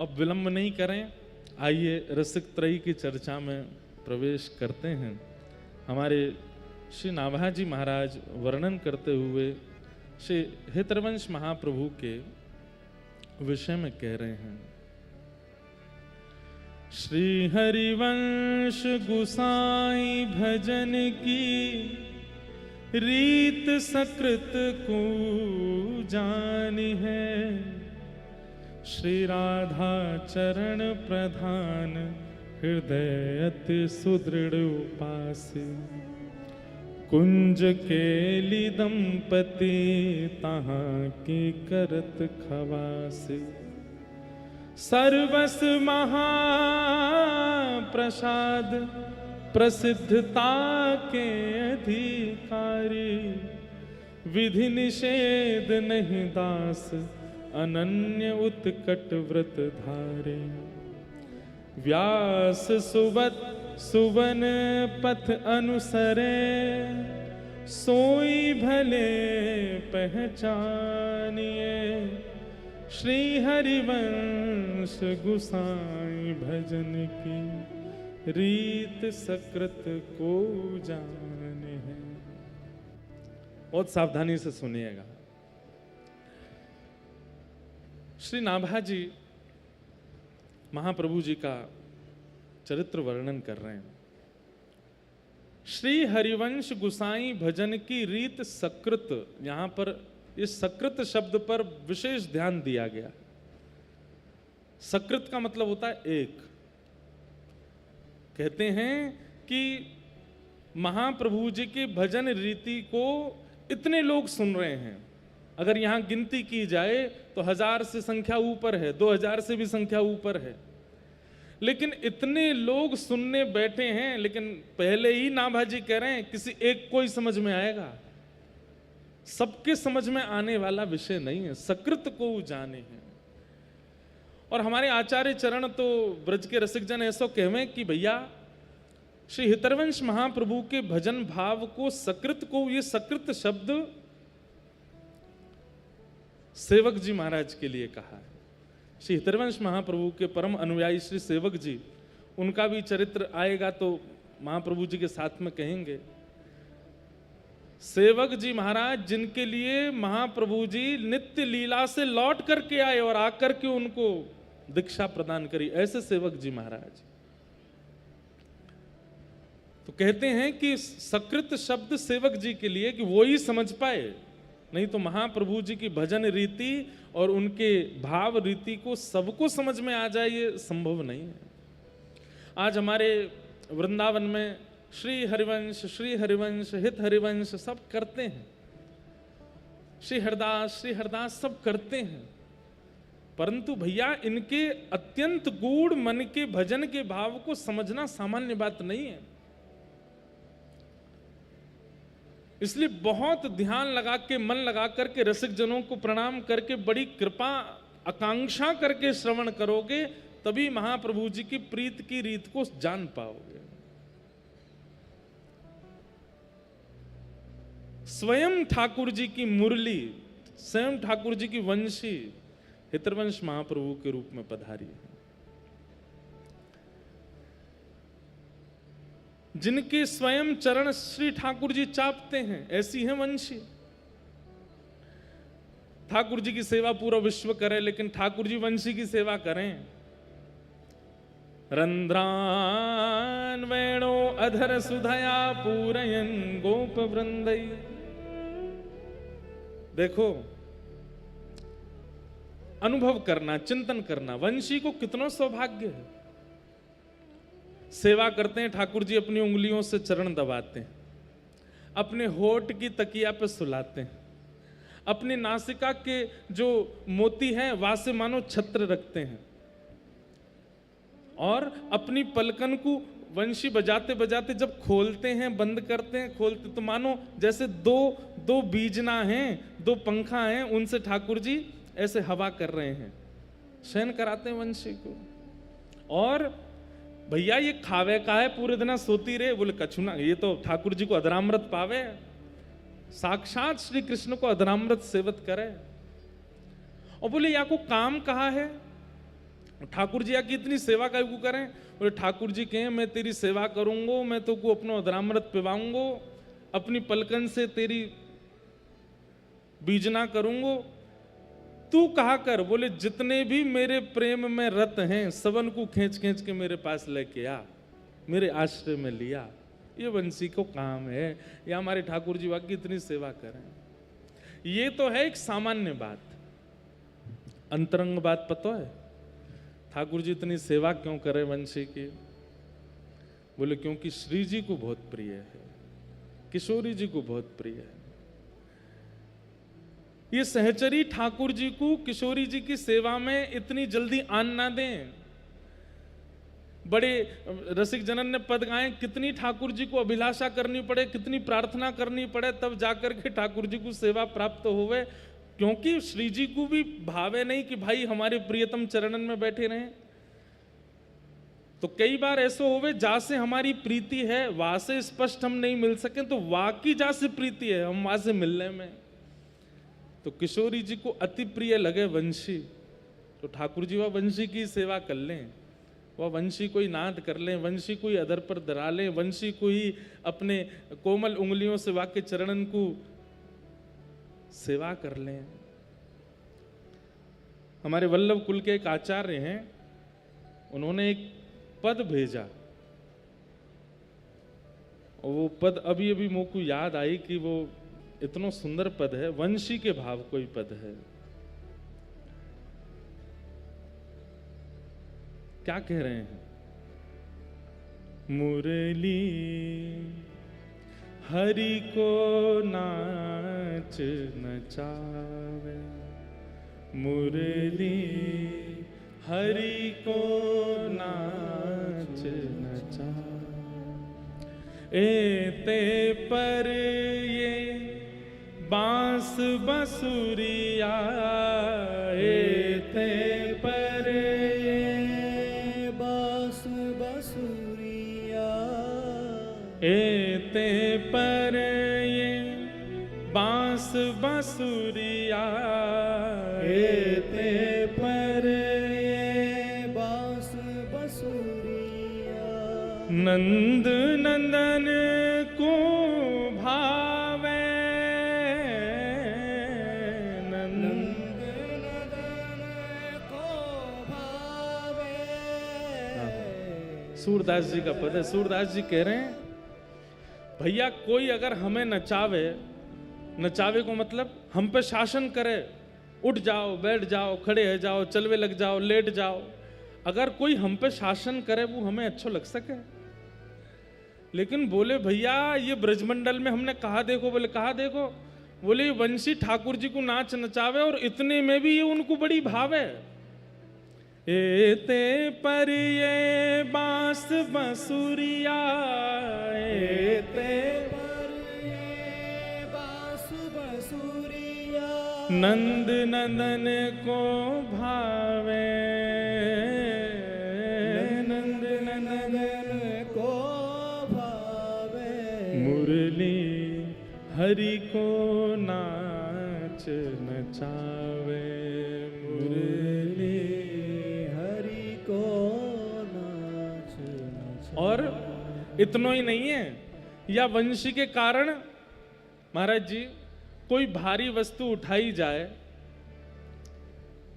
अब विलंब नहीं करें, आइए रसिक त्रयी की चर्चा में प्रवेश करते हैं। हमारे श्री नाभाजी महाराज वर्णन करते हुए श्री हितरवंश महाप्रभु के विषय में कह रहे हैं। श्री हरिवंश गुसाई भजन की रीत सकृत को जानी है, श्री राधा चरण प्रधान हृदय अति सुदृढ़ उपास, कुंज केली दंपति तहाँ की करत खवास, सर्वस महाप्रसाद प्रसिद्धता के अधिकारी, विधि निषेध नहीं दास अनन्य उत्कट व्रत धारे, व्यास सुवत सुवन पथ अनुसरे, सोई भले पहचानिए, श्री हरिवंश गुसाई भजन की रीत सकृत को जाने है। बहुत सावधानी से सुनिएगा। श्री नाभाजी महाप्रभु जी का चरित्र वर्णन कर रहे हैं। श्री हरिवंश गुसाई भजन की रीत सकृत, यहां पर इस सकृत शब्द पर विशेष ध्यान दिया गया। सकृत का मतलब होता है एक। कहते हैं कि महाप्रभु जी की भजन रीति को इतने लोग सुन रहे हैं, अगर यहां गिनती की जाए तो 1000 से संख्या ऊपर है, 2000 से भी संख्या ऊपर है, लेकिन इतने लोग सुनने बैठे हैं। लेकिन पहले ही नाभाजी कह रहे हैं किसी एक को ही समझ में आएगा, सबके समझ में आने वाला विषय नहीं है, सकृत को जाने हैं। और हमारे आचार्य चरण तो ब्रज के रसिक जन ऐसा कहवे कि भैया श्री हितरवंश महाप्रभु के भजन भाव को, सकृत को, ये सकृत शब्द सेवक जी महाराज के लिए कहा है। श्री हितरवंश महाप्रभु के परम अनुयायी श्री सेवक जी, उनका भी चरित्र आएगा तो महाप्रभु जी के साथ में कहेंगे। सेवक जी महाराज जिनके लिए महाप्रभु जी नित्य लीला से लौट करके आए और आकर के उनको दीक्षा प्रदान करी, ऐसे सेवक जी महाराज। तो कहते हैं कि सकृत शब्द सेवक जी के लिए कि वो ही समझ पाए, नहीं तो महाप्रभु जी की भजन रीति और उनके भाव रीति को सबको समझ में आ जाए, ये संभव नहीं है। आज हमारे वृंदावन में श्री हरिवंश, हित हरिवंश सब करते हैं, श्री हरदास सब करते हैं, परंतु भैया इनके अत्यंत गूढ़ मन के भजन के भाव को समझना सामान्य बात नहीं है। इसलिए बहुत ध्यान लगा के, मन लगा करके, रसिक जनों को प्रणाम करके, बड़ी कृपा आकांक्षा करके श्रवण करोगे, तभी महाप्रभु जी की प्रीत की रीत को जान पाओगे। स्वयं ठाकुर जी की मुरली, स्वयं ठाकुर जी की वंशी हितरवंश महाप्रभु के रूप में पधारी है। जिनके स्वयं चरण श्री ठाकुर जी चापते हैं, ऐसी है वंशी। ठाकुर जी की सेवा पूरा विश्व करे, लेकिन ठाकुर जी वंशी की सेवा करें। रंध्रान वेणो अधर सुधया पूरयन गोप वृंदई। देखो, अनुभव करना, चिंतन करना, वंशी को कितना सौभाग्य है। सेवा करते हैं, ठाकुर जी अपनी उंगलियों से चरण दबाते हैं, अपने होठ की तकिया पे सुलाते हैं, अपनी नासिका के जो मोती हैं वहां से मानो छत्र रखते हैं, और अपनी पलकन को वंशी बजाते बजाते जब खोलते हैं, बंद करते हैं, खोलते, तो मानो जैसे दो बीजना हैं, 2 पंखा हैं, उनसे ठाकुर जी ऐसे हवा कर रहे हैं, शयन कराते हैं वंशी को। और भैया ये खावे का है, पूरे दिन सोती रहे, बोले कछुना, ये तो ठाकुर जी को अधरामृत पावे, साक्षात श्री कृष्ण को अधरामृत सेवत करे। और बोले या को काम कहा है, ठाकुर जी आकी इतनी सेवा क्यों करें? बोले ठाकुर जी कहें मैं तेरी सेवा करूंगा, मैं तो को अपनो अधरामृत पिवाऊंगो, अपनी पलकन से तेरी बीजना करूंगो, तू कहा कर। बोले जितने भी मेरे प्रेम में रत हैं सबन को खींच खींच के मेरे पास लेके आ, मेरे आश्रय में लिया। ये वंशी को काम है, या हमारे ठाकुर जी वाकी इतनी सेवा करें। ये तो है एक सामान्य बात। अंतरंग बात पता है ठाकुर जी इतनी सेवा क्यों करें वंशी की? बोले क्योंकि श्री जी को बहुत प्रिय है, किशोरी जी को बहुत प्रिय है। ये सहचरी ठाकुर जी को किशोरी जी की सेवा में इतनी जल्दी आन ना दें। बड़े रसिक जनन ने पद गाए, कितनी ठाकुर जी को अभिलाषा करनी पड़े, कितनी प्रार्थना करनी पड़े, तब जाकर के ठाकुर जी को सेवा प्राप्त होवे। क्योंकि श्री जी को भी भावे नहीं कि भाई हमारे प्रियतम चरणन में बैठे रहें। तो कई बार ऐसा होवे जा से हमारी प्रीति है वहां से स्पष्ट हम नहीं मिल सके, तो वाकई जा से प्रीति है हम वहां से मिलने में। तो किशोरी जी को अति प्रिय लगे वंशी, तो ठाकुर जी वह वंशी की सेवा कर लें, वह वंशी कोई नाद कर लें, वंशी कोई अधर पर दरा लें, वंशी को ही अपने कोमल उंगलियों से वाक्य चरणन को सेवा कर लें। हमारे वल्लभ कुल के एक आचार्य हैं, उन्होंने एक पद भेजा और वो पद अभी अभी मुझको याद आई कि वो इतना सुंदर पद है, वंशी के भाव कोई पद है। क्या कह रहे हैं? मुरली हरि को नाच नचावे, मुरली हरि को नाच नचावे, एते पर ये बांस बसुरिया, एते पर ये बांस बसुरिया, एते पर ये बांस बसुरिया, एते पर ये बांस बसुरिया, नंद नंदन को भावे, नंद नंदन को भावे। सूरदास जी का पद है। सूरदास जी कह रहे हैं भैया कोई अगर हमें नचावे, नचावे को मतलब हम पे शासन करे, उठ जाओ, बैठ जाओ, खड़े हो जाओ, चलवे लग जाओ, लेट जाओ, अगर कोई हम पे शासन करे वो हमें अच्छा लग सके। लेकिन बोले भैया ये ब्रजमंडल में हमने कहा देखो, बोले कहा देखो, बोले ये वंशी ठाकुर जी को नाच नचावे और इतने में भी ये उनको बड़ी भाव है। एते पर ये बांस बसुरिया, एते पर ये बांस बसुरिया, नंद नंदन को भावे, नंद नंदन को भावे, मुरली हरि को नाच नचावे, मुरली। हरि को नाच नचावे। और इतना ही नहीं है, या वंशी के कारण महाराज जी कोई भारी वस्तु उठाई जाए,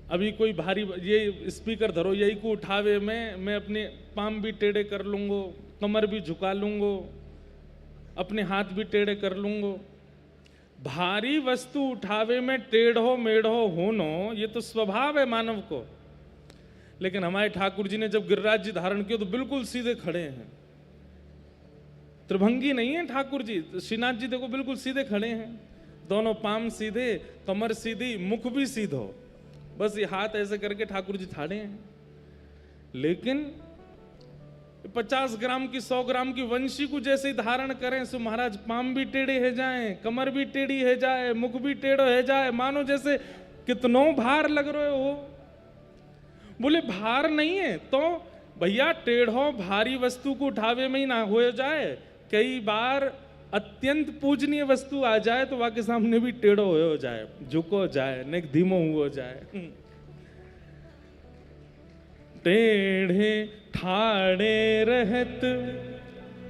अभी कोई भारी ये स्पीकर धरो, यही को उठावे मैं अपने पाम भी टेढ़े कर लूंगो, कमर भी झुका लूंगो, अपने हाथ भी टेढ़े कर लूंगो। भारी वस्तु उठावे में टेढ़ो मेढ़ो होनो ये तो स्वभाव है मानव को। लेकिन हमारे ठाकुर जी ने जब गिरिराज जी धारण किया तो बिल्कुल सीधे खड़े हैं, त्रिभंगी नहीं है ठाकुर जी। श्रीनाथ जी देखो बिल्कुल सीधे खड़े हैं, दोनों पाम सीधे, कमर सीधी, मुख भी सीधो, बस ये हाथ ऐसे करके ठाकुर जी ठाड़े हैं। लेकिन 50 ग्राम की 100 ग्राम की वंशी को जैसे ही धारण करें सो महाराज पाम भी टेढ़े है जाए, कमर भी टेढ़ी है जाए, मुख भी टेढ़ो है जाए, मानो जैसे कितनो भार लग रहे हो। बोले भार नहीं है तो भैया टेढ़ो भारी वस्तु को उठावे में ही ना हो जाए, कई बार अत्यंत पूजनीय वस्तु आ जाए तो वाके सामने भी टेढ़ो हो जाए, झुको जाए, ने धीमो हो जाए। टेढ़े ठाड़े रहत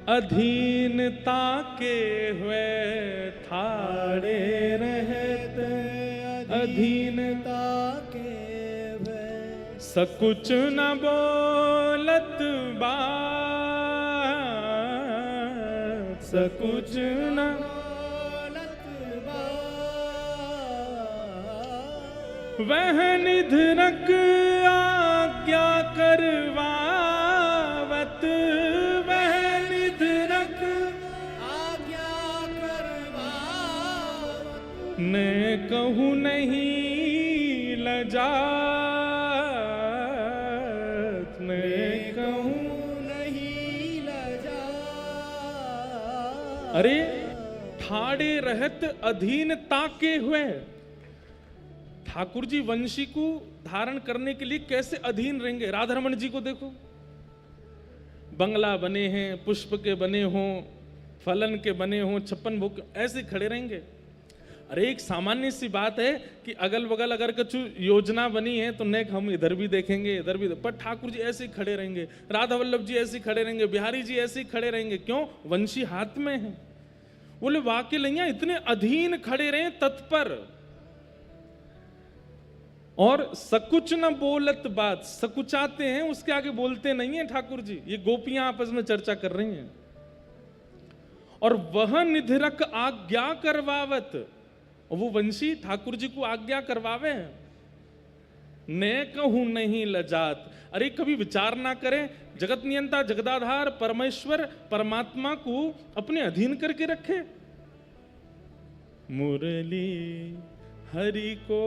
अधीनता के हुए, ठाड़े रहत अधीनता के वे सकुच न बोलत बात, सकुच न बोलत बात। वह निधरक आज्ञा करवावत, वह निधरक आज्ञा करवावत। ने कहूँ नहीं लजात, ने कहूँ नहीं लजा। अरे ठाड़े रहत अधीनता के हुए। ठाकुर जी वंशी को धारण करने के लिए कैसे अधीन रहेंगे। राधारमण जी को देखो, बंगला बने हैं, पुष्प के बने हों, फलन के बने हों, 56 भोग ऐसे खड़े रहेंगे। अरे एक सामान्य सी बात है कि अगल बगल अगर कुछ योजना बनी है तो नेक हम इधर भी देखेंगे, इधर भी, पर ठाकुर जी ऐसे ही खड़े रहेंगे, राधा वल्लभ जी ऐसे ही खड़े रहेंगे, बिहारी जी ऐसे ही खड़े रहेंगे। क्यों? वंशी हाथ में है। बोले वाक्य लैया इतने अधीन खड़े रहे तत्पर। और सकुच न बोलत बात, सकुचाते हैं, उसके आगे बोलते नहीं है ठाकुर जी। ये गोपियां आपस में चर्चा कर रही हैं। और वह निधरक आज्ञा करवावत, और वो वंशी ठाकुर जी को आज्ञा करवावे, ने कहूं नहीं लजात। अरे कभी विचार ना करें, जगत नियंता जगदाधार परमेश्वर परमात्मा को अपने अधीन करके रखे। मुरली हरि को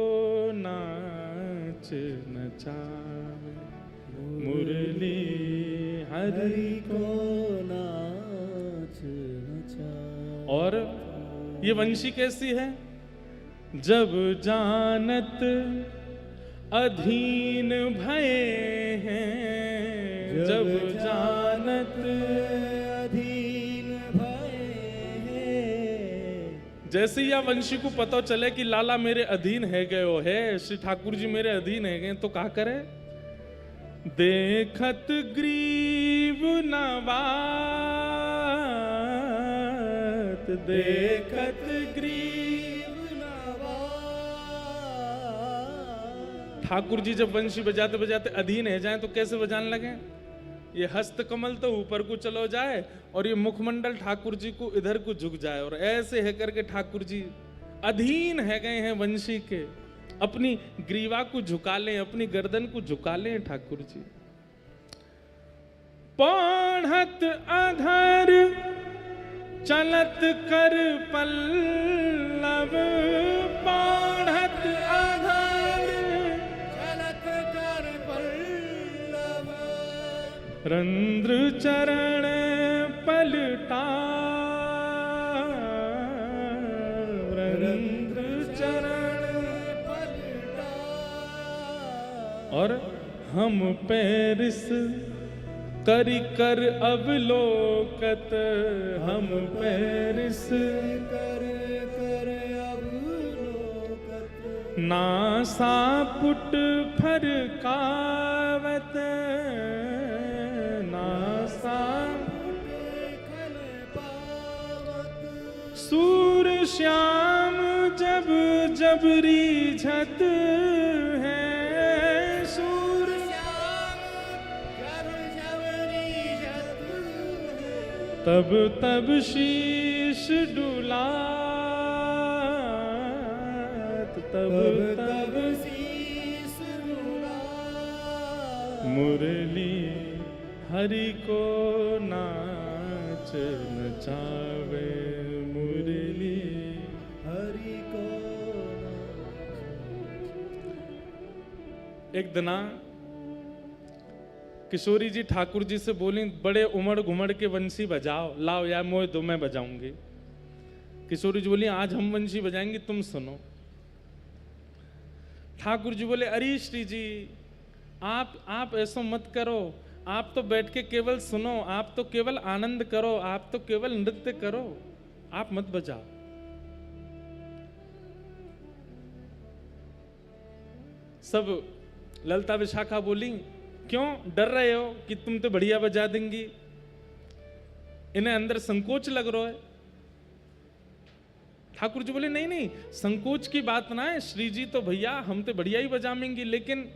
नाच नचावे, मुरली हरि को नाच नचा। और ये वंशी कैसी है? जब जानत अधीन भये हैं, जब जानत अधीन भये हैं। जैसे ही या वंशी को पता चले कि लाला मेरे अधीन है गयो है, श्री ठाकुर जी मेरे अधीन है गए, तो क्या करे? देखत ग्रीव नवात, देखत ग्रीव नवात। ठाकुर जी जब वंशी बजाते बजाते अधीन है जाए तो कैसे बजाने लगे? ये हस्त कमल तो ऊपर को चलो जाए और ये मुखमंडल ठाकुर जी को इधर को झुक जाए, और ऐसे है करके ठाकुर जी अधीन है गए हैं वंशी के। अपनी ग्रीवा को झुका लें, अपनी गर्दन को झुका लें ठाकुर जी। पौढ़त अधर चलत कर पल्लव, पौढ़त अधर चलत कर पल्लव। रंध्र चरण पलटा, रंध्र चरण पलटा। और हम पैरिस करि कर अवलोकत, हम पैरिस कर कर अवलोकत। नासा पुट फरकावत, नासा खल पावत। सूर श्याम जब जब रीझत है, सूर श्याम जब जब रीझत है। तब तब शीश डुलात, तब तब शीस डुलात। मुरली हरि को नाच नचावे, मुरली हरि को एक दिना किशोरी जी ठाकुर जी से बोली, बड़े उमड़ घुमड़ के वंशी बजाओ, लाओ यार मोए दो, मैं बजाऊंगी। किशोरी जी बोली आज हम वंशी बजाएंगे, तुम सुनो। ठाकुर जी बोले अरे श्री जी आप ऐसा मत करो, आप तो बैठ के केवल सुनो, आप तो केवल आनंद करो, आप तो केवल नृत्य करो, आप मत बजाओ। सब ललता विशाखा बोली क्यों डर रहे हो कि तुम तो बढ़िया बजा देंगी? इन्हें अंदर संकोच लग रहा है। ठाकुर जी बोले नहीं नहीं, संकोच की बात ना है, श्री जी तो भैया हम तो बढ़िया ही बजाएंगे, लेकिन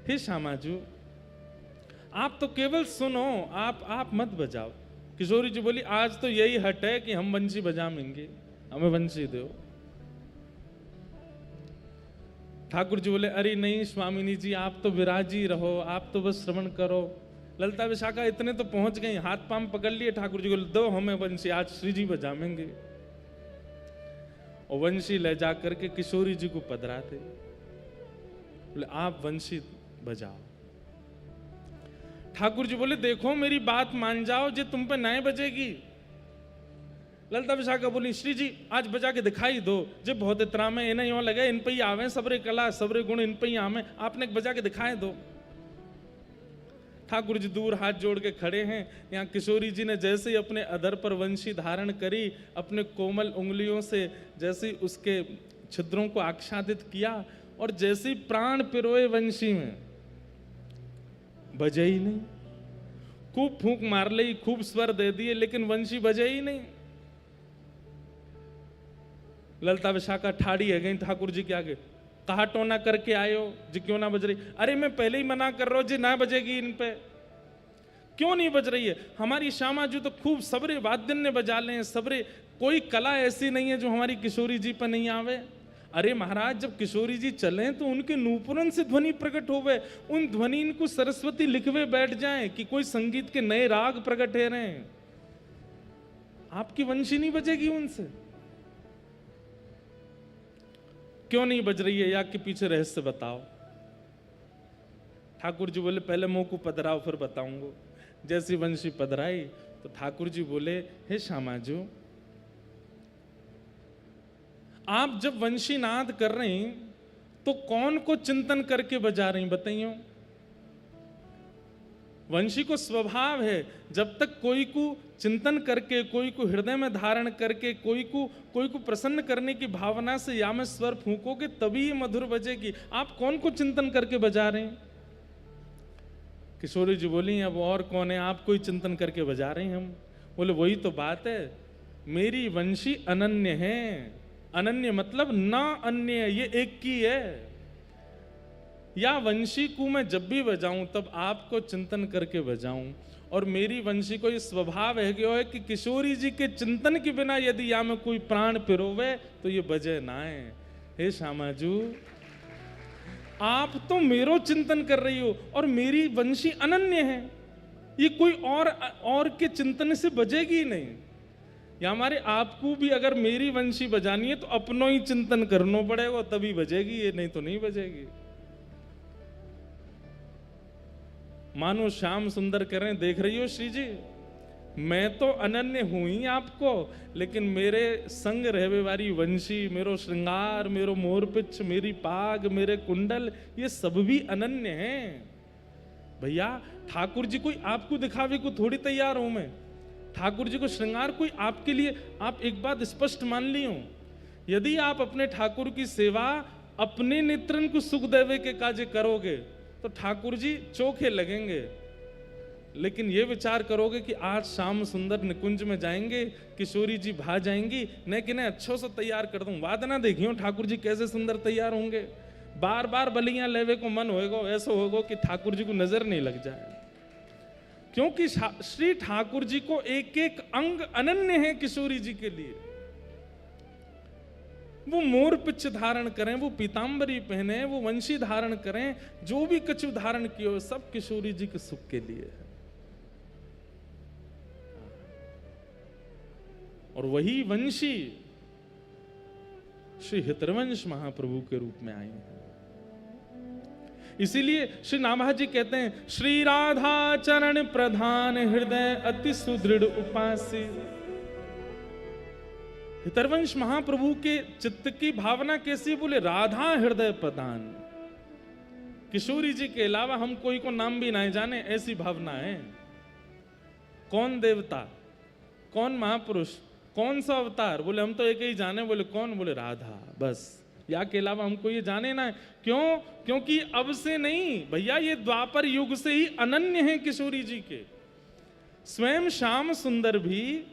हे श्यामाजू आप तो केवल सुनो, आप मत बजाओ। किशोरी जी बोली आज तो यही हट है कि हम बंशी बजाएंगे, हमें बंशी दो। ठाकुर जी बोले अरे नहीं स्वामिनी जी, आप तो विराजी रहो, आप तो बस श्रवण करो। ललिता विशाखा इतने तो पहुंच गई, हाथ पांव पकड़ लिए। ठाकुर जी को दो हमें बंशी, आज श्री जी बजाएंगे। और वंशी ले जाकर के किशोरी जी को पधराते, बोले आप वंशी बजाओ। ठाकुर जी बोले देखो मेरी बात मान जाओ, जे तुम पे नहीं बजेगी। ललिता विशाखा बोली श्री जी आज बजा के दिखाई दो, जे बहुत इतना में इन्हें यूं लगे इन पे ही आवे, सबरे कला सबरे गुण इन पे ही आवे, आपने बजा के दिखाए दो। ठाकुर जी दूर हाथ जोड़ के खड़े हैं। यहाँ किशोरी जी ने जैसे ही अपने अधर पर वंशी धारण करी, अपने कोमल उंगलियों से जैसे उसके छिद्रों को आच्छादित किया, और जैसे ही प्राण पिरोए वंशी में, बजे ही नहीं। खूब फूंक मार ली, खूब स्वर दे दिए, लेकिन वंशी बजे ही नहीं। ललिता विशाखा ठाड़ी है गई ठाकुर जी के आगे, कहा टोना करके आयो जी क्यों ना बज रही? अरे मैं पहले ही मना कर रहा हूं जी ना बजेगी इन पे। क्यों नहीं बज रही है? हमारी श्यामा जी तो खूब सबरे वाद्य ने बजा ले, सबरे कोई कला ऐसी नहीं है जो हमारी किशोरी जी पर नहीं आवे। अरे महाराज जब किशोरी जी चले तो उनके नूपुरन से ध्वनि प्रकट होवे, उन ध्वनि इनको सरस्वती लिखवे बैठ जाए कि कोई संगीत के नए राग प्रकट है रहे। आपकी वंशी नहीं बजेगी उनसे। क्यों नहीं बज रही है? या के पीछे रहस्य बताओ। ठाकुर जी बोले पहले मुंह को पधराओ फिर बताऊंगा। जैसी वंशी पधराई तो ठाकुर जी बोले हे श्यामाजू, आप जब वंशी नाद कर रहे हैं तो कौन को चिंतन करके बजा रही बताइयो? वंशी को स्वभाव है जब तक कोई को चिंतन करके, कोई को हृदय में धारण करके, कोई को प्रसन्न करने की भावना से या में स्वर फूंकोगे तभी ये मधुर बजेगी। आप कौन को चिंतन करके बजा रहे हैं? किशोरी जी बोली अब और कौन है, आप कोई चिंतन करके बजा रहे हैं हम। बोले वही तो बात है, मेरी वंशी अनन्य है। अनन्य मतलब ना अन्य, ये एक की है। या वंशी को मैं जब भी बजाऊं तब आपको चिंतन करके बजाऊं, और मेरी वंशी को ये स्वभाव है कि किशोरी जी के चिंतन के बिना यदि या में कोई प्राण पिरोवे तो ये बजे ना है। हे श्यामाजू, आप तो मेरो चिंतन कर रही हो और मेरी वंशी अनन्य है, ये कोई और के चिंतन से बजेगी नहीं। या हमारे आपको भी अगर मेरी वंशी बजानी है तो अपनों ही चिंतन करना पड़ेगा तभी बजेगी, ये नहीं तो नहीं बजेगी। मानो श्याम सुंदर करें, देख रही हो श्री जी, मैं तो अनन्य हूं ही आपको, लेकिन मेरे संग रहवे वाली वंशी, मेरो श्रृंगार, मेरो मोरपिच, मेरी पाग, मेरे कुंडल, ये सब भी अनन्य हैं। भैया ठाकुर जी कोई आपको दिखावे को थोड़ी तैयार हूं मैं। ठाकुर जी को श्रृंगार कोई आपके लिए, आप एक बात स्पष्ट मान ली हो, यदि आप अपने ठाकुर की सेवा अपने नेत्रन को सुख देवे के काज करोगे तो ठाकुर जी चोखे लगेंगे। लेकिन ये विचार करोगे कि आज शाम सुंदर निकुंज में जाएंगे, किशोरी जी भा जाएंगी, नहीं कि नहीं अच्छो से तैयार कर दूं। वादना देखियो ठाकुर जी कैसे सुंदर तैयार होंगे, बार बार बलियां लेवे को मन होएगा, ऐसा होगा कि ठाकुर जी को नजर नहीं लग जाए। क्योंकि श्री ठाकुर जी को एक एक अंग अनन्य है किशोरी जी के लिए। वो मोर पिच धारण करें, वो पीतांबरी पहने, वो वंशी धारण करें, जो भी कछु धारण किए सब किशोरी जी के सुख के लिए है। और वही वंशी श्री हितरवंश महाप्रभु के रूप में आई है। इसीलिए श्री नाभा जी कहते हैं श्री राधा चरण प्रधान हृदय अति सुदृढ़ उपासी। हितरवंश महाप्रभु के चित्त की भावना कैसी? बोले राधा हृदय प्रधान। किशोरी जी के अलावा हम कोई को नाम भी नहीं जाने, ऐसी भावना है। कौन देवता, कौन महापुरुष, कौन सा अवतार? बोले हम तो एक ही जाने। बोले कौन? बोले राधा, बस या के अलावा हमको ये जाने ना है। क्यों? क्योंकि अब से नहीं भैया, ये द्वापर युग से ही अनन्य है किशोरी जी के। स्वयं श्याम सुंदर भी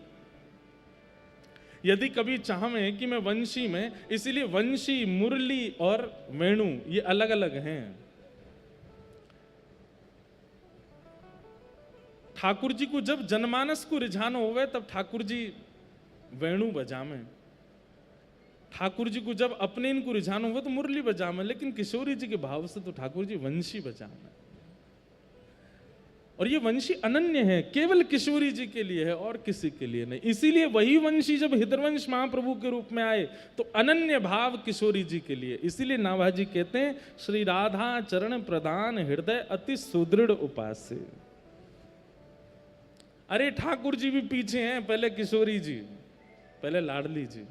यदि कभी चाहें कि मैं वंशी में, इसीलिए वंशी, मुरली और वेणु ये अलग अलग हैं। ठाकुर जी को जब जनमानस को रिझाना होवे तब ठाकुर जी वेणु बजावे, ठाकुर जी को जब अपने इनको रिझाना हुआ तो मुरली बजावे, लेकिन किशोरी जी के भाव से तो ठाकुर जी वंशी बजावे। और ये वंशी अनन्य है, केवल किशोरी जी के लिए है और किसी के लिए नहीं। इसीलिए वही वंशी जब हितवंश महाप्रभु के रूप में आए तो अनन्य भाव किशोरी जी के लिए। इसीलिए नाभाजी कहते हैं श्री राधा चरण प्रदान हृदय अति सुदृढ़ उपास्य। अरे ठाकुर जी भी पीछे हैं, पहले किशोरी जी, पहले लाडली जी।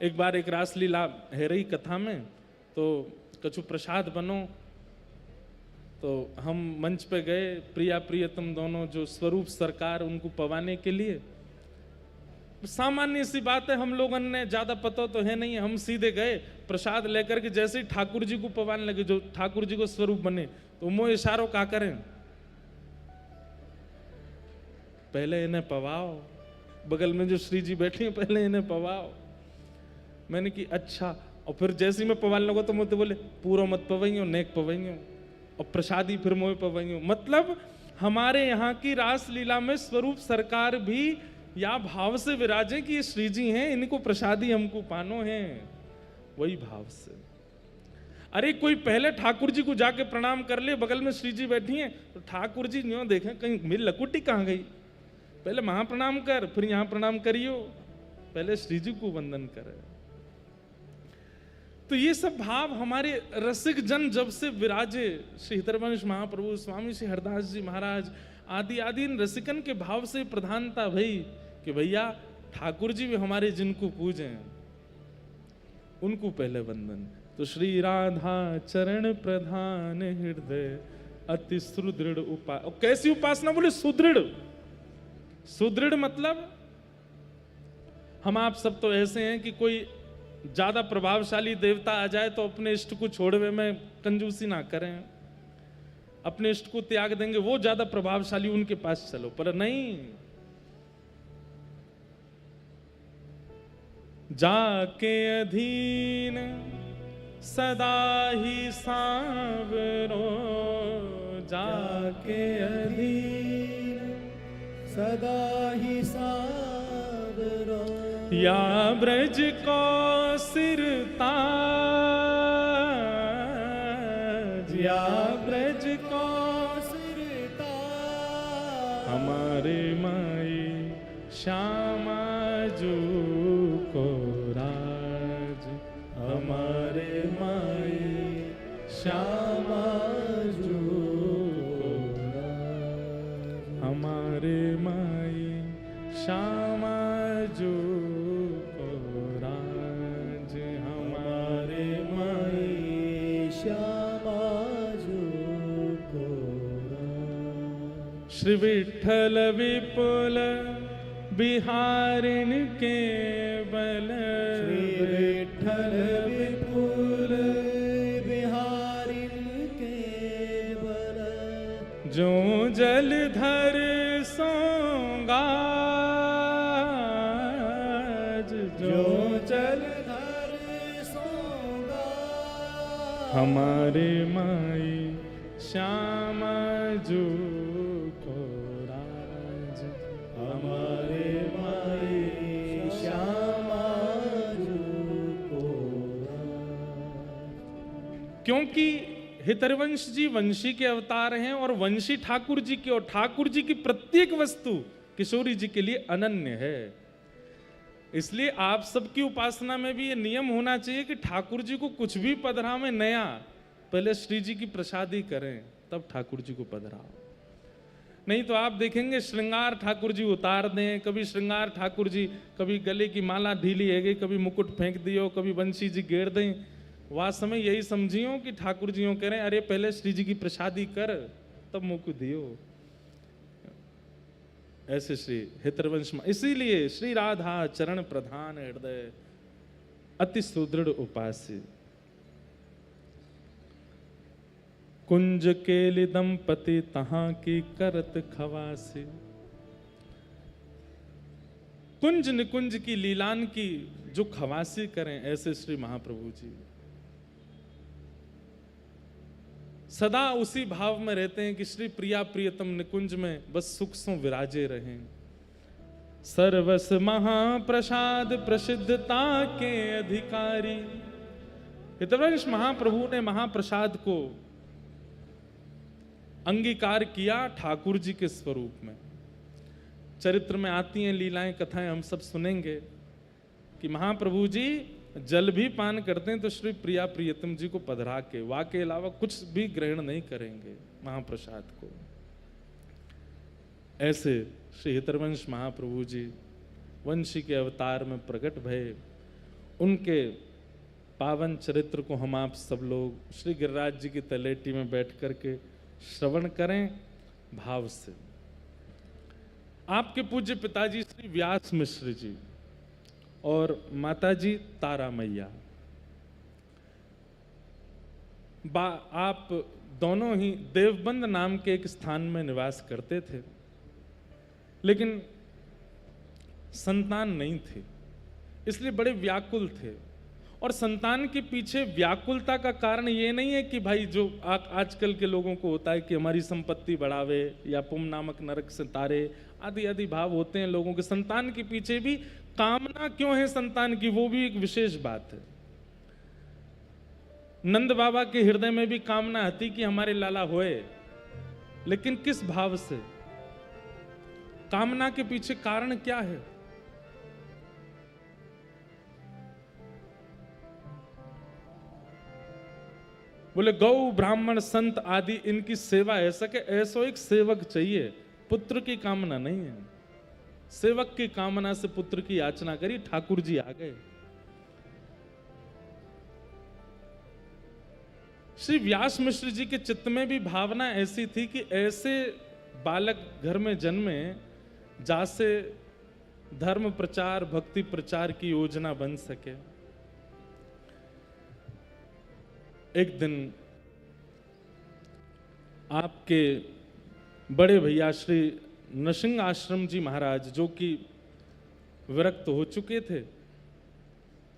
एक बार एक रासलीला है रही कथा में, तो कछु प्रसाद बनो, तो हम मंच पे गए, प्रिया प्रियतम दोनों जो स्वरूप सरकार उनको पवाने के लिए। सामान्य सी बात है, हम लोगों ने ज्यादा पता तो है नहीं, हम सीधे गए प्रसाद लेकर के, जैसे ही ठाकुर जी को पवाने लगे, जो ठाकुर जी को स्वरूप बने, तो मोह इशारों का करें, पहले इन्हें पवाओ, बगल में जो श्री जी बैठे हैं पहले इन्हें पवाओ। मैंने कि अच्छा, और फिर जैसे ही मैं पवाने लगा तो मुझे बोले पूरा मत पवाइयो, नेक पवाइयो, और प्रसादी फिर मोह पवाइयो। मतलब हमारे यहाँ की रास लीला में स्वरूप सरकार भी या भाव से विराजे कि ये श्री जी हैं, इनको प्रसादी हमको पानो है, वही भाव से। अरे कोई पहले ठाकुर जी को जाके प्रणाम कर ले, बगल में श्री जी बैठी हैं, तो ठाकुर जी न्यों देखें कहीं मेरी लकुटी कहाँ गई, पहले वहां प्रणाम कर, फिर यहां प्रणाम करियो, पहले श्री जी को वंदन करे। तो ये सब भाव हमारे रसिक जन जब से विराजे, श्री हितवंश महाप्रभु, स्वामी श्री हरदास जी महाराज आदि आदि, इन रसिकन के भाव से प्रधानता भई कि भैया ठाकुर जी भी हमारे जिनको पूजे उनको पहले वंदन। तो श्री राधा चरण प्रधान हृदय अति सुदृढ़ उपासना। कैसी उपासना? बोले सुदृढ़। सुदृढ़ मतलब हम आप सब तो ऐसे हैं कि कोई ज्यादा प्रभावशाली देवता आ जाए तो अपने इष्ट को छोड़वे में कंजूसी ना करें, अपने इष्ट को त्याग देंगे, वो ज्यादा प्रभावशाली उनके पास चलो, पर नहीं, जाके अधीन सदा ही सांवरो, जाके अधीन सदा ही सावरो, या ब्रज को सिरताज, या ब्रज को सिरता हमारे माई श्यामा जो को राज, हमारे माई श्यामा जो को राज, हमारे माई श्यामा जो को राज, हमारे माई श्यामा जो को राज। श्री विठ्ठल विपुल बिहारिन के बल, श्री विठ्ठल विपुल बिहारिन के बल, जो जलधर सोंगा, जो जलधर सोगा, हमारे माई श्यामा जो को राज, हमारे माई श्यामा जो को राज। क्योंकि हितरवंश जी वंशी के अवतार हैं और वंशी ठाकुर जी के, और ठाकुर जी की प्रत्येक वस्तु किशोरी जी के लिए अनन्य है। इसलिए आप सबकी उपासना में भी ये नियम होना चाहिए कि ठाकुर जी को कुछ भी पधरा में नया, पहले श्री जी की प्रसादी करें तब ठाकुर जी को पधराओ। नहीं तो आप देखेंगे श्रृंगार ठाकुर जी उतार दें, कभी श्रृंगार ठाकुर जी, कभी गले की माला ढीली है गई, कभी मुकुट फेंक दियो, कभी वंशी जी घेर दें। वह समय यही समझियो कि ठाकुर जी कह रहे हैं अरे पहले श्री जी की प्रसादी कर तब मुकुट दियो। ऐसे श्री हितरवंश, इसीलिए श्री राधा चरण प्रधान हृदय अति सुदृढ़ उपास्य। कुंज केलि दंपति तहां की करत खवासी। कुंज निकुंज की लीलान की जो खवासी करें, ऐसे श्री महाप्रभु जी सदा उसी भाव में रहते हैं कि श्री प्रिया प्रियतम निकुंज में बस सुख सो विराजे रहें। सर्वस महाप्रसाद प्रसिद्धता के अधिकारी। हितवंश महाप्रभु ने महाप्रसाद को अंगीकार किया ठाकुर जी के स्वरूप में। चरित्र में आती हैं लीलाएं, कथाएं हम सब सुनेंगे कि महाप्रभु जी जल भी पान करते हैं तो श्री प्रिया प्रियतम जी को पधरा के, वा के अलावा कुछ भी ग्रहण नहीं करेंगे महाप्रसाद को। ऐसे श्री हितवंश महाप्रभु जी वंशी के अवतार में प्रकट भये। उनके पावन चरित्र को हम आप सब लोग श्री गिरिराज जी की तलेटी में बैठ करके श्रवण करें भाव से। आपके पूज्य पिताजी श्री व्यास मिश्र जी और माताजी तारा मैया, आप दोनों ही देवबंद नाम के एक स्थान में निवास करते थे, लेकिन संतान नहीं थी, इसलिए बड़े व्याकुल थे। और संतान के पीछे व्याकुलता का कारण ये नहीं है कि भाई जो आजकल के लोगों को होता है कि हमारी संपत्ति बढ़ावे या पुम नामक नरक से तारे आदि आदि भाव होते हैं लोगों के। संतान के पीछे भी कामना क्यों है संतान की, वो भी एक विशेष बात है। नंद बाबा के हृदय में भी कामना थी कि हमारे लाला होए, लेकिन किस भाव से? कामना के पीछे कारण क्या है? बोले गौ ब्राह्मण संत आदि इनकी सेवा है सके, ऐसो एक सेवक चाहिए, पुत्र की कामना नहीं है। सेवक की कामना से पुत्र की याचना करी, ठाकुर जी आ गए। श्री व्यास मिश्र जी के चित्त में भी भावना ऐसी थी कि ऐसे बालक घर में जन्मे जासे धर्म प्रचार भक्ति प्रचार की योजना बन सके। एक दिन आपके बड़े भैया श्री नृसिंह आश्रम जी महाराज, जो कि विरक्त हो चुके थे,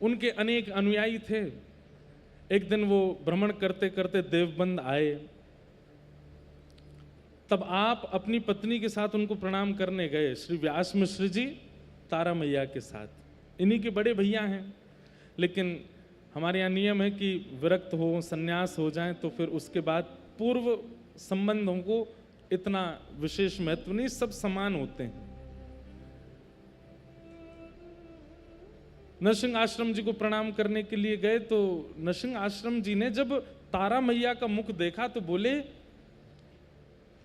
उनके अनेक अनुयायी थे। एक दिन वो भ्रमण करते करते देवबंद आए, तब आप अपनी पत्नी के साथ उनको प्रणाम करने गए, श्री व्यास मिश्र जी तारा मैया के साथ। इन्हीं के बड़े भैया हैं, लेकिन हमारे यहाँ नियम है कि विरक्त हो संन्यास हो जाएं तो फिर उसके बाद पूर्व संबंधों को इतना विशेष महत्व नहीं, सब समान होते हैं। नरसिंह आश्रम जी को प्रणाम करने के लिए गए तो नरसिंह आश्रम जी ने जब तारा मैया का मुख देखा तो बोले,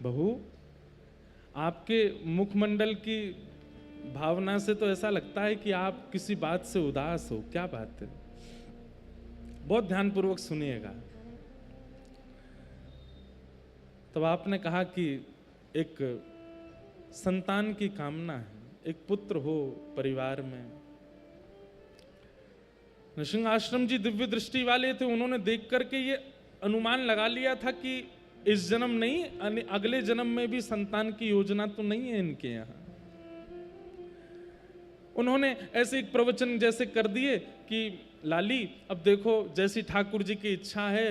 बहू आपके मुखमंडल की भावना से तो ऐसा लगता है कि आप किसी बात से उदास हो, क्या बात है? बहुत ध्यानपूर्वक सुनिएगा। तब आपने कहा कि एक संतान की कामना है, एक पुत्र हो परिवार में। नृसिंह आश्रम जी दिव्य दृष्टि वाले थे, उन्होंने देख करके ये अनुमान लगा लिया था कि इस जन्म नहीं, अगले जन्म में भी संतान की योजना तो नहीं है इनके यहाँ। उन्होंने ऐसे एक प्रवचन जैसे कर दिए कि लाली अब देखो जैसी ठाकुर जी की इच्छा है,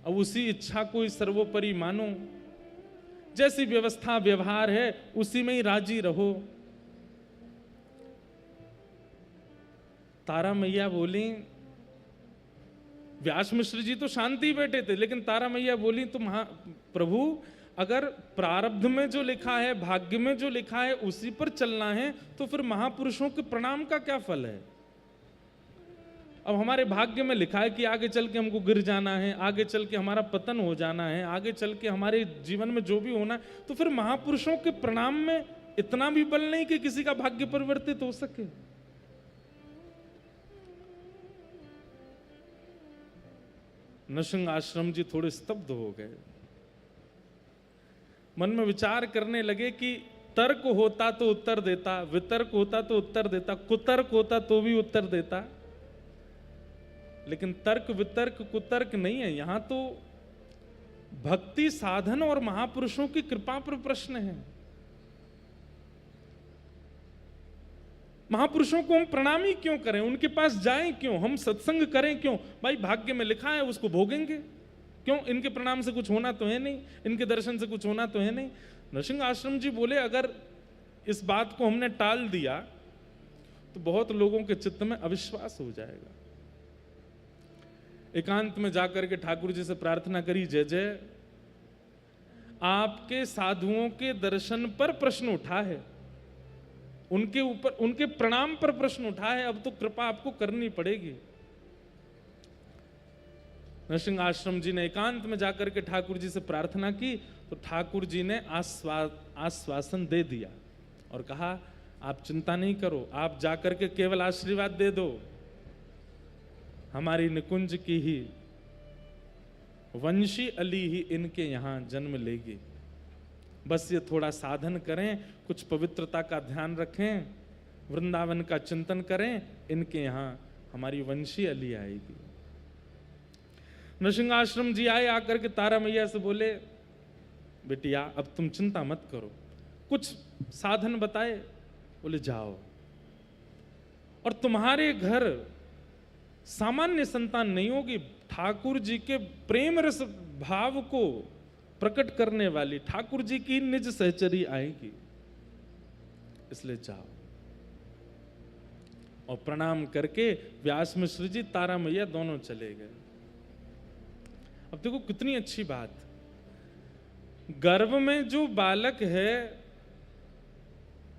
अब उसी इच्छा को ही सर्वोपरि मानो, जैसी व्यवस्था व्यवहार है उसी में ही राजी रहो। तारा मैया बोली, व्यास मिश्र जी तो शांति बैठे थे, लेकिन तारा मैया बोली, तो प्रभु अगर प्रारब्ध में जो लिखा है, भाग्य में जो लिखा है उसी पर चलना है, तो फिर महापुरुषों के प्रणाम का क्या फल है? अब हमारे भाग्य में लिखा है कि आगे चल के हमको गिर जाना है, आगे चल के हमारा पतन हो जाना है, आगे चल के हमारे जीवन में जो भी होना है, तो फिर महापुरुषों के प्रणाम में इतना भी बल नहीं कि किसी का भाग्य परिवर्तित हो सके। नृसिंह आश्रम जी थोड़े स्तब्ध हो गए, मन में विचार करने लगे कि तर्क होता तो उत्तर देता, वितर्क होता तो उत्तर देता, कुतर्क होता तो भी उत्तर देता, लेकिन तर्क वितर्क कुतर्क नहीं है, यहां तो भक्ति साधन और महापुरुषों की कृपा पर प्रश्न है। महापुरुषों को हम प्रणाम ही क्यों करें, उनके पास जाएं क्यों, हम सत्संग करें क्यों? भाई भाग्य में लिखा है उसको भोगेंगे, क्यों? इनके प्रणाम से कुछ होना तो है नहीं, इनके दर्शन से कुछ होना तो है नहीं। नरसिंह आश्रम जी बोले अगर इस बात को हमने टाल दिया तो बहुत लोगों के चित्त में अविश्वास हो जाएगा। एकांत में जाकर के ठाकुर जी से प्रार्थना करी, जय जय आपके साधुओं के दर्शन पर प्रश्न उठा है, उनके ऊपर उनके प्रणाम पर प्रश्न उठा है, अब तो कृपा आपको करनी पड़ेगी। नरसिंह आश्रम जी ने एकांत में जाकर के ठाकुर जी से प्रार्थना की तो ठाकुर जी ने आश्वासन दे दिया और कहा आप चिंता नहीं करो, आप जाकर के केवल आशीर्वाद दे दो, हमारी निकुंज की ही वंशी अली ही इनके यहां जन्म लेगी। बस ये थोड़ा साधन करें, कुछ पवित्रता का ध्यान रखें, वृंदावन का चिंतन करें, इनके यहां हमारी वंशी अली आएगी। नरसिंह आश्रम जी आए, आकर के तारा मैया से बोले बेटिया अब तुम चिंता मत करो, कुछ साधन बताए, बोले जाओ और तुम्हारे घर सामान्य संतान नहीं होगी, ठाकुर जी के प्रेम रस भाव को प्रकट करने वाली ठाकुर जी की निज सहचरी आएगी, इसलिए जाओ। और प्रणाम करके व्यास मिश्र जी तारा मैया दोनों चले गए। अब देखो कितनी अच्छी बात, गर्भ में जो बालक है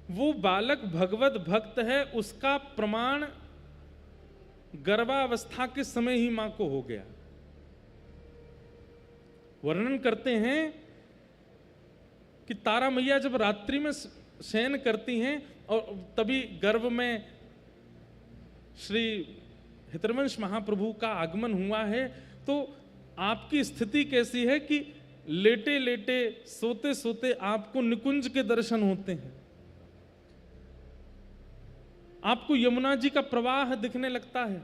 वो बालक भगवत भक्त है, उसका प्रमाण गर्भावस्था के समय ही मां को हो गया। वर्णन करते हैं कि तारा मैया जब रात्रि में शयन करती हैं और तभी गर्भ में श्री हितरवंश महाप्रभु का आगमन हुआ है, तो आपकी स्थिति कैसी है कि लेटे लेटे सोते सोते आपको निकुंज के दर्शन होते हैं, आपको यमुना जी का प्रवाह दिखने लगता है,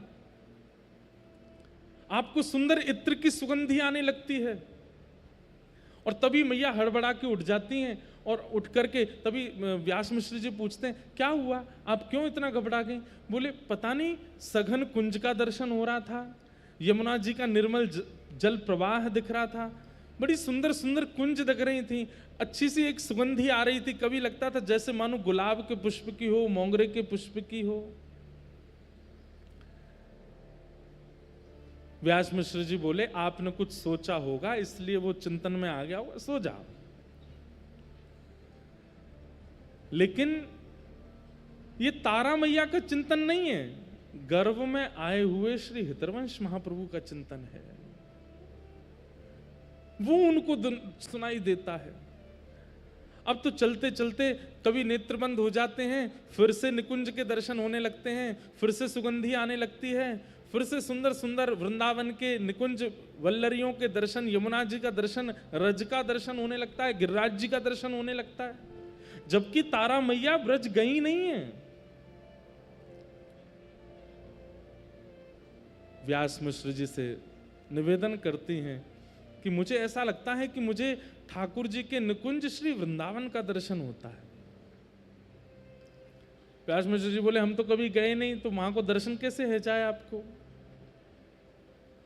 आपको सुंदर इत्र की सुगंधी आने लगती है, और तभी मैया हड़बड़ा के उठ जाती हैं और उठ करके तभी व्यास मिश्र जी पूछते हैं क्या हुआ, आप क्यों इतना घबरा गई? बोले पता नहीं, सघन कुंज का दर्शन हो रहा था, यमुना जी का निर्मल जल प्रवाह दिख रहा था, बड़ी सुंदर सुंदर कुंज दिख रही थी, अच्छी सी एक सुगंधी आ रही थी, कभी लगता था जैसे मानो गुलाब के पुष्प की हो, मोंगरे के पुष्प की हो। व्यास मिश्र जी बोले आपने कुछ सोचा होगा इसलिए वो चिंतन में आ गया होगा, सो जाओ। लेकिन ये तारा मैया का चिंतन नहीं है, गर्भ में आए हुए श्री हितरवंश महाप्रभु का चिंतन है, वो उनको सुनाई देता है। अब तो चलते चलते कभी नेत्र बंद हो जाते हैं, फिर से निकुंज के दर्शन होने लगते हैं, फिर से सुगंधी आने लगती है, फिर से सुंदर सुंदर वृंदावन के निकुंज वल्लरियों के दर्शन, यमुना जी का दर्शन, रज का दर्शन होने लगता है, गिरिराज जी का दर्शन होने लगता है, जबकि तारा मैया ब्रज गई नहीं है। व्यास मिश्र जी से निवेदन करती हैं कि मुझे ऐसा लगता है कि मुझे ठाकुर जी के निकुंज श्री वृंदावन का दर्शन होता है। व्यास मिश्र जी बोले हम तो कभी गए नहीं, तो वहां को दर्शन कैसे है जाए आपको?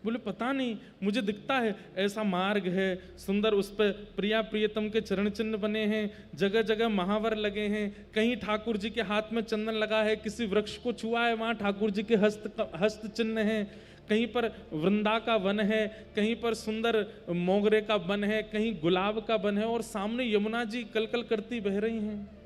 बोले पता नहीं, मुझे दिखता है ऐसा मार्ग है सुंदर, उस पर प्रिया प्रियतम के चरण चिन्ह बने हैं, जगह जगह महावर लगे हैं, कहीं ठाकुर जी के हाथ में चंदन लगा है, किसी वृक्ष को छुआ है वहां ठाकुर जी के हस्त चिन्ह है, कहीं पर वृंदा का वन है, कहीं पर सुंदर मोगरे का वन है, कहीं गुलाब का वन है, और सामने यमुना जी कलकल करती बह रही हैं।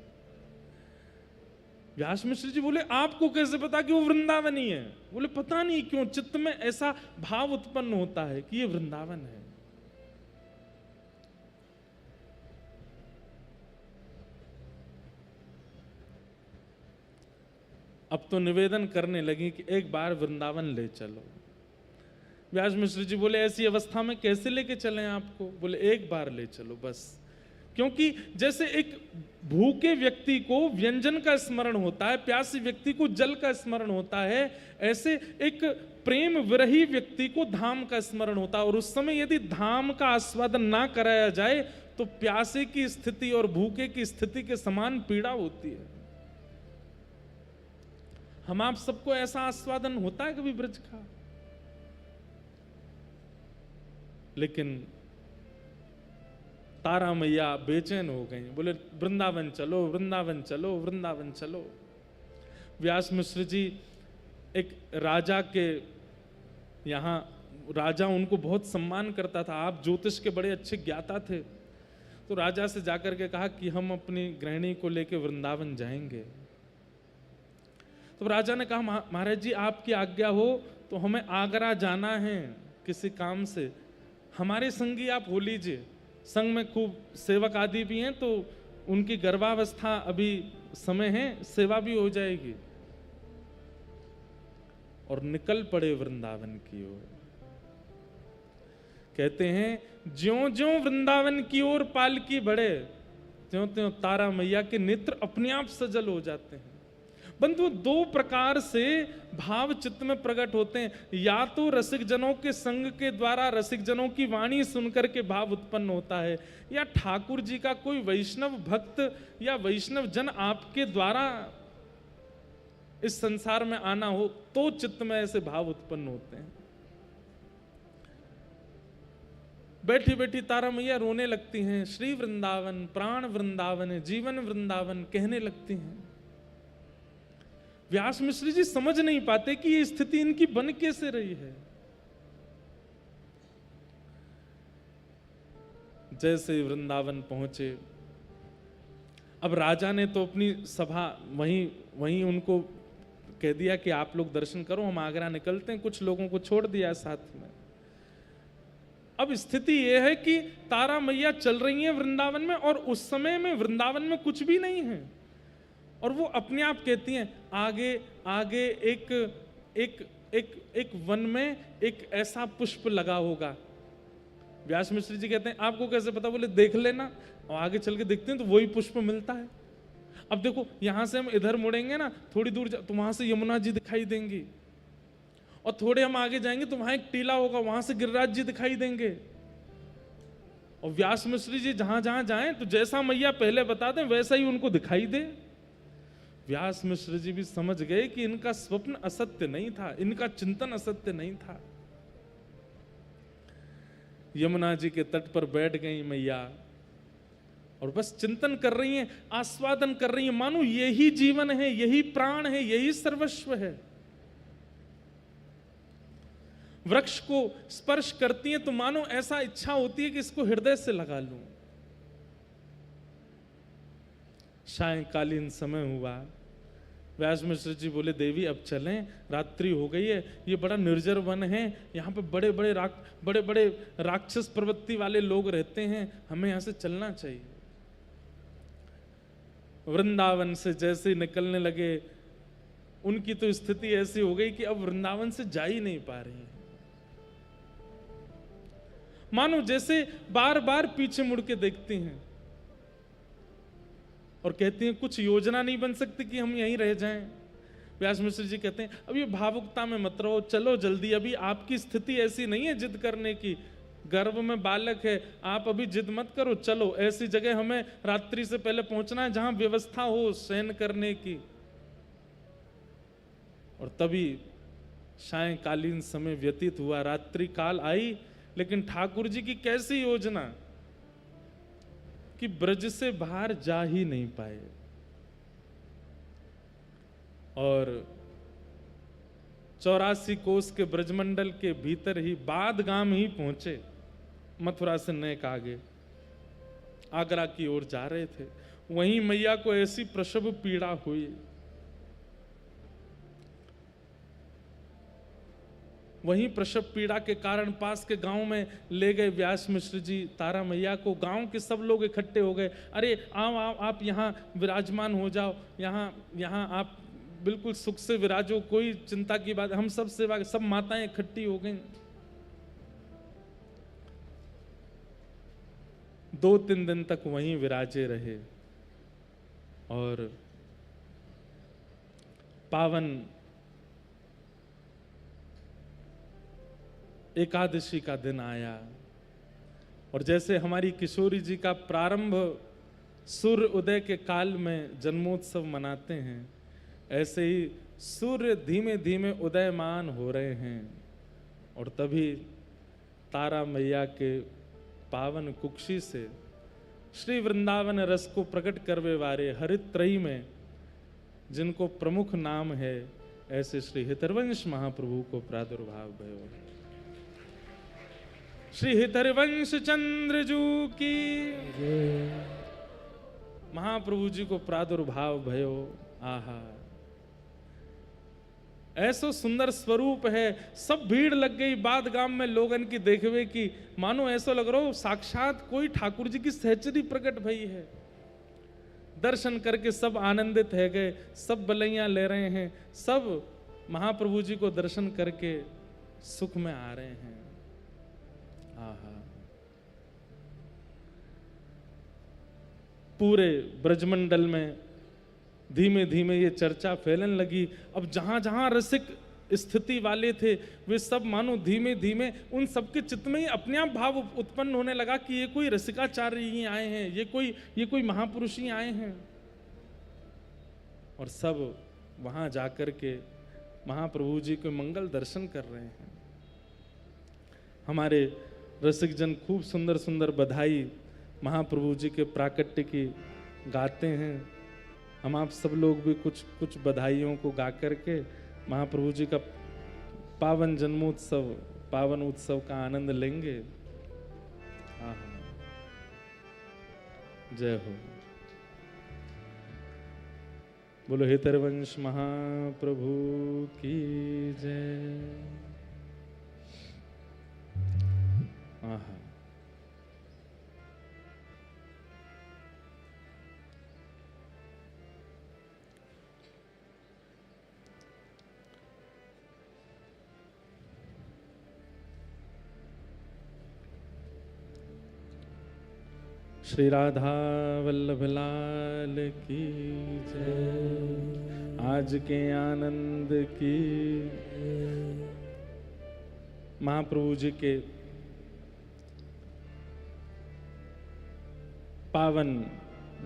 व्यास मिश्र जी बोले आपको कैसे पता कि वो वृंदावनी है? बोले पता नहीं क्यों चित्त में ऐसा भाव उत्पन्न होता है कि ये वृंदावन है। अब तो निवेदन करने लगी कि एक बार वृंदावन ले चलो। व्यास मिश्र जी बोले ऐसी अवस्था में कैसे लेके चलें आपको? बोले एक बार ले चलो बस, क्योंकि जैसे एक भूखे व्यक्ति को व्यंजन का स्मरण होता है, प्यासी व्यक्ति को जल का स्मरण होता है, ऐसे एक प्रेम विरही व्यक्ति को धाम का स्मरण होता है। और उस समय यदि धाम का आस्वादन ना कराया जाए तो प्यासे की स्थिति और भूखे की स्थिति के समान पीड़ा होती है। हम आप सबको ऐसा आस्वादन होता है कभी ब्रज का? लेकिन तारा मैया बेचैन हो गई, बोले वृंदावन चलो, वृंदावन चलो, वृंदावन चलो। व्यास मिश्र जी एक राजा के यहाँ, राजा उनको बहुत सम्मान करता था, आप ज्योतिष के बड़े अच्छे ज्ञाता थे, तो राजा से जाकर के कहा कि हम अपनी गृहिणी को लेकर वृंदावन जाएंगे। तो राजा ने कहा महाराज जी आपकी आज्ञा हो तो हमें आगरा जाना है किसी काम से, हमारे संगी आप हो लीजिए, संग में खूब सेवक आदि भी हैं, तो उनकी गर्भावस्था अभी समय है, सेवा भी हो जाएगी। और निकल पड़े वृंदावन की ओर। कहते हैं ज्यों ज्यों वृंदावन की ओर पालकी बढ़े त्यों त्यों तारा मैया के नेत्र अपने आप सजल हो जाते हैं। बंधु दो प्रकार से भाव चित्त में प्रकट होते हैं, या तो रसिक जनों के संग के द्वारा रसिक जनों की वाणी सुनकर के भाव उत्पन्न होता है, या ठाकुर जी का कोई वैष्णव भक्त या वैष्णव जन आपके द्वारा इस संसार में आना हो तो चित्त में ऐसे भाव उत्पन्न होते हैं। बैठी बैठी तारा मैया रोने लगती हैं, श्री वृंदावन प्राण वृंदावन जीवन वृंदावन कहने लगती हैं। व्यास मिश्र जी समझ नहीं पाते कि ये स्थिति इनकी बन कैसे रही है। जैसे वृंदावन पहुंचे, अब राजा ने तो अपनी सभा वहीं उनको कह दिया कि आप लोग दर्शन करो, हम आगरा निकलते हैं, कुछ लोगों को छोड़ दिया साथ में। अब स्थिति यह है कि तारा मैया चल रही हैं वृंदावन में, और उस समय में वृंदावन में कुछ भी नहीं है, और वो अपने आप कहती हैं आगे आगे एक वन में एक ऐसा पुष्प लगा होगा। व्यास मिश्र जी कहते हैं आपको कैसे पता? बोले देख लेना, और आगे चल के देखते हैं तो वही पुष्प मिलता है। अब देखो यहां से हम इधर मुड़ेंगे ना थोड़ी दूर तो वहां से यमुना जी दिखाई देंगी, और थोड़े हम आगे जाएंगे तो वहां एक टीला होगा, वहां से गिरिराज जी दिखाई देंगे। और व्यास मिश्र जी जहां जहां जाएं तो जैसा मैया पहले बता दें वैसा ही उनको दिखाई दे। व्यास मिश्र जी भी समझ गए कि इनका स्वप्न असत्य नहीं था, इनका चिंतन असत्य नहीं था। यमुना जी के तट पर बैठ गई मैया और बस चिंतन कर रही हैं, आस्वादन कर रही हैं, मानो यही जीवन है, यही प्राण है, यही सर्वस्व है। वृक्ष को स्पर्श करती हैं तो मानो ऐसा इच्छा होती है कि इसको हृदय से लगा लूं। सायंकालीन समय हुआ, व्यास मिश्र जी बोले देवी अब चलें, रात्रि हो गई है, ये बड़ा निर्जर वन है, यहाँ पे बड़े बड़े राक्षस प्रवृत्ति वाले लोग रहते हैं, हमें यहाँ से चलना चाहिए। वृंदावन से जैसे निकलने लगे उनकी तो स्थिति ऐसी हो गई कि अब वृंदावन से जा ही नहीं पा रही है, मानो जैसे बार बार पीछे मुड़ के देखती हैं और कहती हैं कुछ योजना नहीं बन सकती कि हम यहीं रह जाएं। व्यास मिश्र जी कहते हैं अब ये भावुकता में मत रहो, चलो जल्दी, अभी आपकी स्थिति ऐसी नहीं है जिद करने की, गर्भ में बालक है, आप अभी जिद मत करो, चलो ऐसी जगह हमें रात्रि से पहले पहुंचना है जहां व्यवस्था हो शयन करने की। और तभी सायंकालीन समय व्यतीत हुआ, रात्रि काल आई, लेकिन ठाकुर जी की कैसी योजना कि ब्रज से बाहर जा ही नहीं पाए, और 84 कोस के ब्रजमंडल के भीतर ही बादगाम ही पहुंचे। मथुरा से नेक आगे आगरा की ओर जा रहे थे, वहीं मैया को ऐसी प्रसव पीड़ा हुई, वहीं प्रसव पीड़ा के कारण पास के गांव में ले गए व्यास मिश्र जी तारा मैया को। गांव के सब लोग इकट्ठे हो गए, अरे आओ आओ आप यहाँ विराजमान हो जाओ, यहाँ आप बिल्कुल सुख से विराजो, कोई चिंता की बात, हम सब सेवा, सब माताएं इकट्ठी हो गई। 2-3 दिन तक वहीं विराजे रहे और पावन एकादशी का दिन आया और जैसे हमारी किशोरी जी का प्रारंभ सूर्य उदय के काल में जन्मोत्सव मनाते हैं, ऐसे ही सूर्य धीमे धीमे उदयमान हो रहे हैं और तभी तारा मैया के पावन कुक्षी से श्री वृंदावन रस को प्रकट करवे वाले हरित त्रयी में जिनको प्रमुख नाम है, ऐसे श्री हितरवंश महाप्रभु को प्रादुर्भाव भयो। श्री हितरवंश चंद्र जू की महाप्रभु जी को प्रादुर्भाव भयो। आहा, ऐसो सुंदर स्वरूप है। सब भीड़ लग गई बाद गांव में लोगन की देखवे की, मानो ऐसा लग रहा हो साक्षात कोई ठाकुर जी की सहचरी प्रकट भई है। दर्शन करके सब आनंदित है गए, सब बलैया ले रहे हैं, सब महाप्रभु जी को दर्शन करके सुख में आ रहे हैं। आहा, पूरे ब्रजमंडल में धीमे धीमे ये चर्चा फैलने लगी। अब जहां जहां रसिक स्थिति वाले थे वे सब मानो धीमे धीमे उन सबके चित्त में ही अपने आप भाव उत्पन्न होने लगा कि ये कोई रसिकाचार्य ही आए हैं, ये कोई महापुरुष ही आए हैं। और सब वहां जाकर के महाप्रभु जी के मंगल दर्शन कर रहे हैं। हमारे रसिक जन खूब सुंदर सुंदर बधाई महाप्रभु जी के प्राकट्य की गाते हैं। हम आप सब लोग भी कुछ कुछ बधाइयों को गा करके महाप्रभु जी का पावन जन्मोत्सव, पावन उत्सव का आनंद लेंगे। जय हो। बोलो हितरवंश महाप्रभु की जय। आहा, श्री राधा वल्लभ लाल की जय। आज के आनंद की। महाप्रभु जी के पावन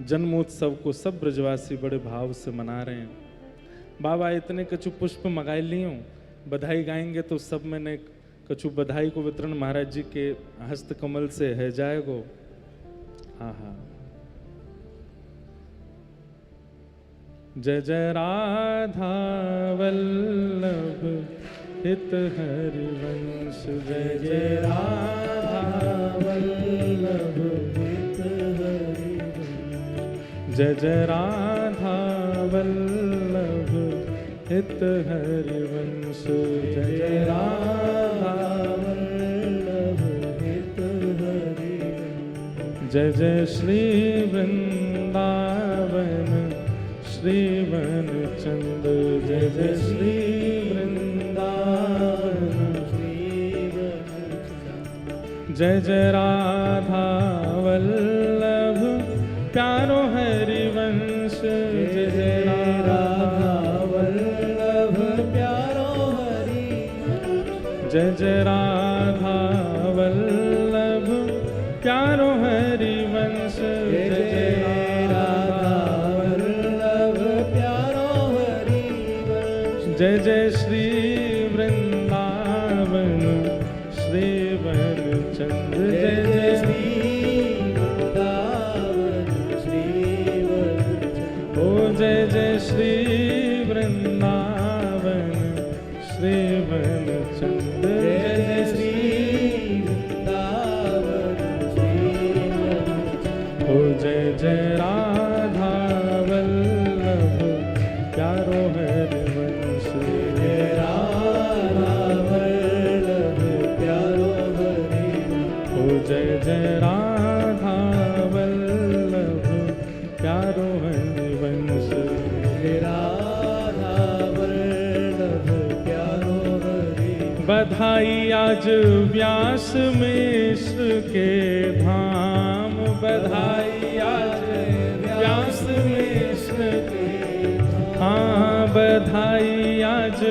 जन्मोत्सव को सब ब्रजवासी बड़े भाव से मना रहे हैं। बाबा इतने कछु पुष्प मंगाए लियो, बधाई गाएंगे तो सब मैंने कछु बधाई को वितरण महाराज जी के हस्त कमल से है जाएगो। आहा, जय जय राधा वल्लभ हित हरिवंश, जय जय राधा वल्लभ हित हरिवंश, जय जय राधा वल्लभ हित हरिवंश, जय जय राधा वल्लभ हित हरिवंश, जय जय श्री वृंदावन श्रीवन चंद्र, जय जय श्री वृंदावन श्रीवन चंद्र, जय जय राधा वल्लभ प्यारो हरिवंश, जय जय राधा वल्लभ प्यारो हरिवंश, जय जय राधा वल्लभ प्यारो हरिवंश, जय जय जय जय श्री वृंदावन श्रीवन चंद्र, जय जय श्री वृंदावन श्रीवन चंद्र, ओ जय जय श्री वृंदावन श्रीवन चंद्र, जय जय श्री वृंदावन श्रीवन चंद्र, ओ जय जय राधा वल्लभ प्यारो हरिवंश, जय जय राधा वल्लभ प्यारो हरिवंश, राधा वल्लभ प्यारो हरिवंश। बधाई आज व्यास मिश्र के धाम, बधाई आज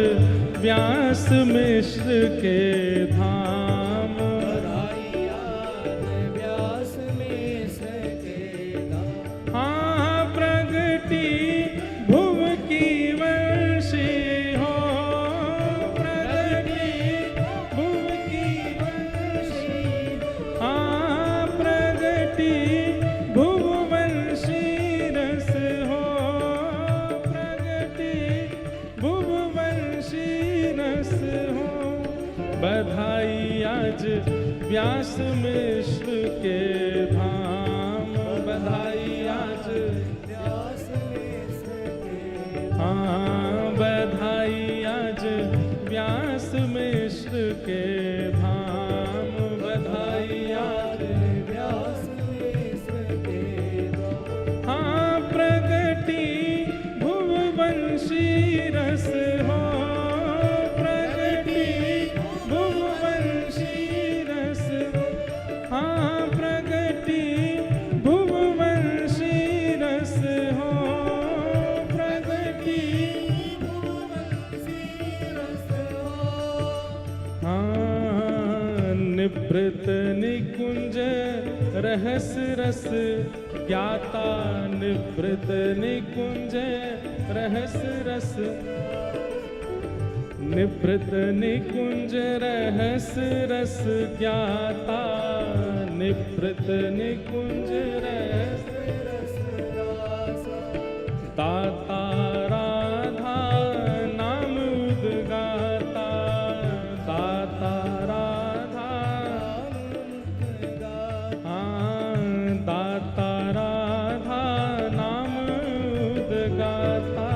व्यास मिश्र के धाम। बधाई आज व्यास मिश्र के धाम। हाँ प्रगति भुव की वर्षी हो, प्रगति भुव की वर्षी। हाँ प्रगति भुववंशी रस हो, प्रगति भुववंशी रस हो। बधाई आज व्यास मिश्र के धाम। बधाई आज व्यास मिश्र के हाँ बधाई आज व्यास मिश्र के धाम। बधाई आज व्यास मिश्र के धाम। हाँ प्रगति भुववंशी रस हो, प्रगति भुववंशी रस। हाँ प्रगति भुववंशी रस हो, प्रगति हाँ निभृत निकुंज रहस रस ज्ञाता। निभृत निकुंज रहस रस, निभृत निकुंज रहस रस ज्ञाता। निभृत निकुंज रहस दाता राधा नाम उद्गाता। दाता राधा हाँ दाता राधा नाम उद्गाता।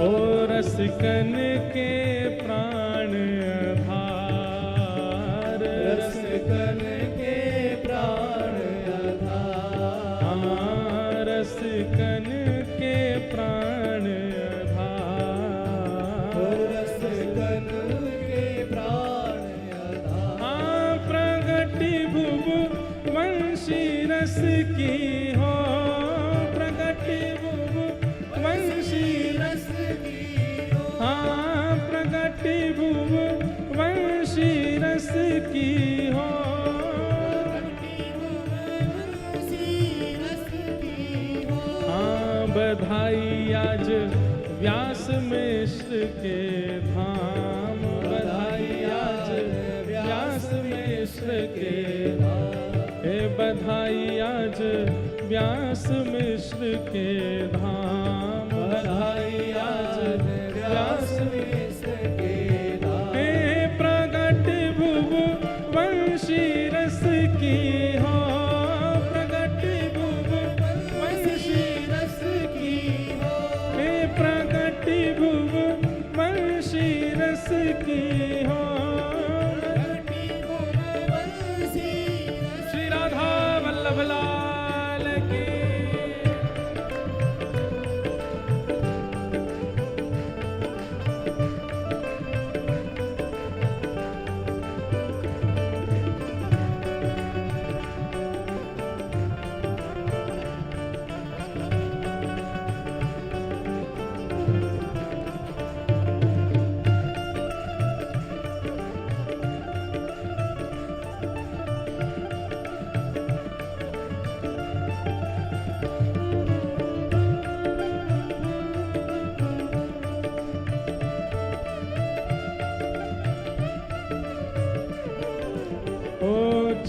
ओ रसिकन के प्राण आधार। रसिकन के प्राण आधार। हाँ रसिकन के प्राण आधार। रसिकन के प्राण आधार। हाँ प्रगति भुव वंशी रस की हो, प्रगति भुव वंशी रस की हो। हाँ प्रगति भुव वंशी रस की हो। हाँ बधाई आज व्यास मिश्र के धाम। बधाई आज व्यास मिश्र के धाम। हे बधाई आज व्यास मिश्र के धाम। बधाई आज व्यास मिश्र के धाम। हे प्रगट भुव वंशी रस की हो, प्रगट भुव वंशी रस की हो। हे प्रगट भुव वंशी रस की हो। श्री राधा वल्लभ लाल की।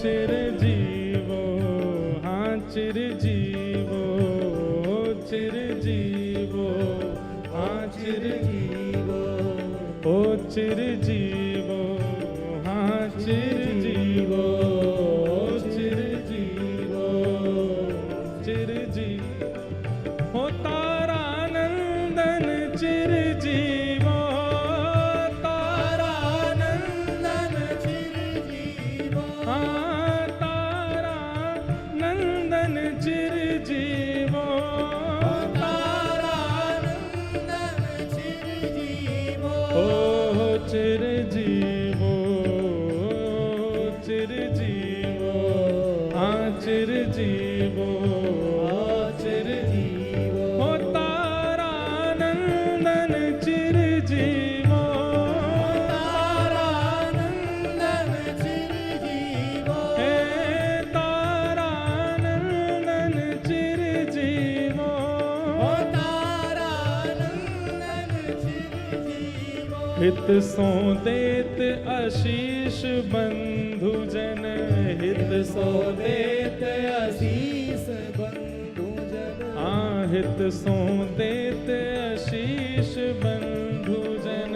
चिरजीवो हाँ चिरजीवो, चिरजीवो हाँ चिरजीवो। ओ चिरजीवो हाँ चिरजीवो, चिरजीवो चिरजीव। हो तारानंदन चिरजीवो, तारानंदन चिरजीवो। हाँ तारानंदन चिरजीवो, तारानंदन चिरजीवो। ओ चिरजीवो, चिरजीवो हाँ चिरजीवो, चिर हित सो देत आशीष बंधु जन, हित सो देत आशीष बंधु जन, हित सो देत आशीष बंधु जन,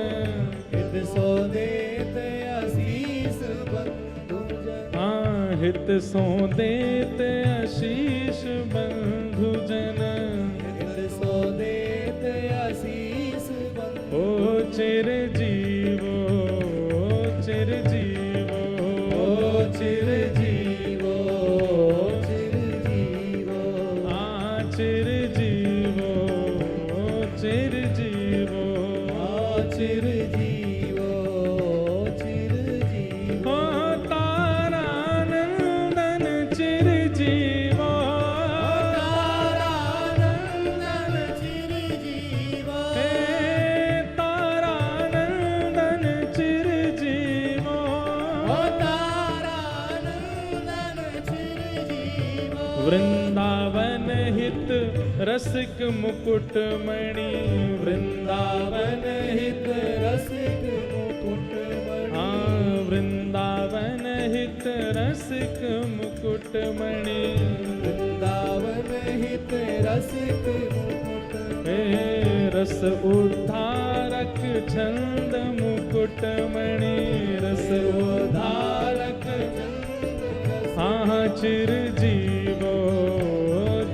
हित सो देत आशीष बंधु जन, हित सो देत आशीष बंधु जन, हित सो देत आशीष बंधु, ओ चिर जीवो चिर जीवो चिर जीवो चिर जीवो, चिर जीवो चिर जीवो चिर जीवो चिर जीवो, तारानंदन चिर जीवो, तारानंदन चिर जीवो, तारानंदन चिर जीवो, तारानंदन चिर जीवो, वृंदावन हित रसिक मुकुटमणि, वृंदावन हित रसिक मुकुटमणि, वृंदावन हित रसिक मुकुटमणि, वृंदावन हित रसिक मुकुटमणि, रस उद्धारक छंद मुकुटमणि, रस उद्धारक चिर जीवो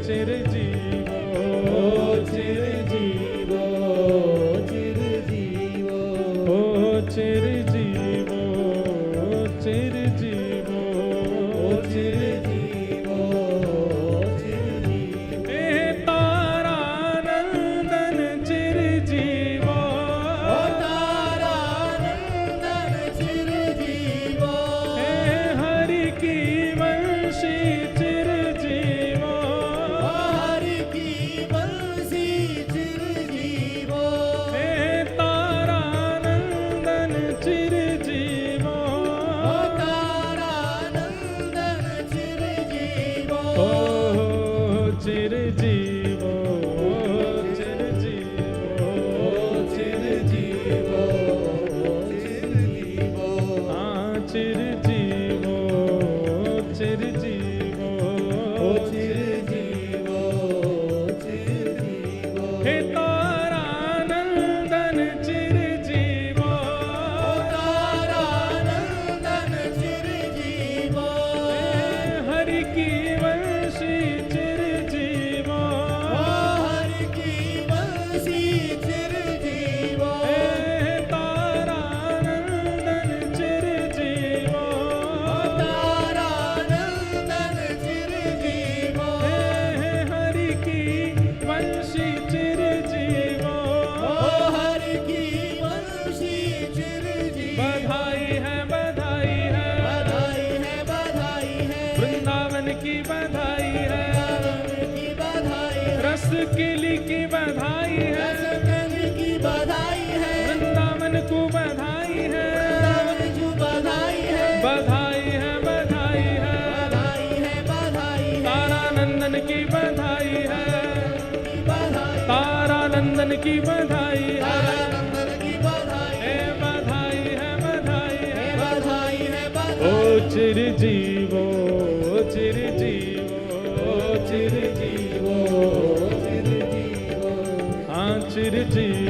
चिर जीवो चिर जीवो चिर जीवो, चिर जीवो चिर जीवो चिर जीवो चिर जीवो, तारानंदन चिर जीवो, तारानंदन चिर जीवो, हरि की वंशी चिर जीवो, हरि की बंसी चिर जीवो, तारानंदन चिर जीवो, तारानंदन चिर जीवो, चिर जीवो चिर जीवो चिर जीवो चिर जीवो, चिर जीवो चिर जीवो चिर जीवो चिर जीवो, तारानंदन चिर जीवो, तारानंदन चिर जीवो, हरि की वंशी चिर जीवो, हरि की बंसी चिर जीवो, तारानंदन चिर जीवो, तारानंदन चिर जीवो, हरि की वंशी चिर जीवो, हरि की बंसी चिर जीवो, बधाई है बधाई है बधाई है बधाई है, वृंदावन की बधाई है, वृंदावन की बधाई है, रस किली की बधाई है, रसकंद की बधाई है, वृंदावन को बधाई है, वृंदावन की बधाई है, बधाई है बधाई है, बधाई है बधाई है, तारानंदन की बधाई है, बधाई तारानंदन की बधाई है, तारानंदन की बधाई है, बधाई है बधाई है, बधाई है ओ बधाई, चिर जीवो चिर जीवो चिर जीवो चिर जीवो चिर जीवो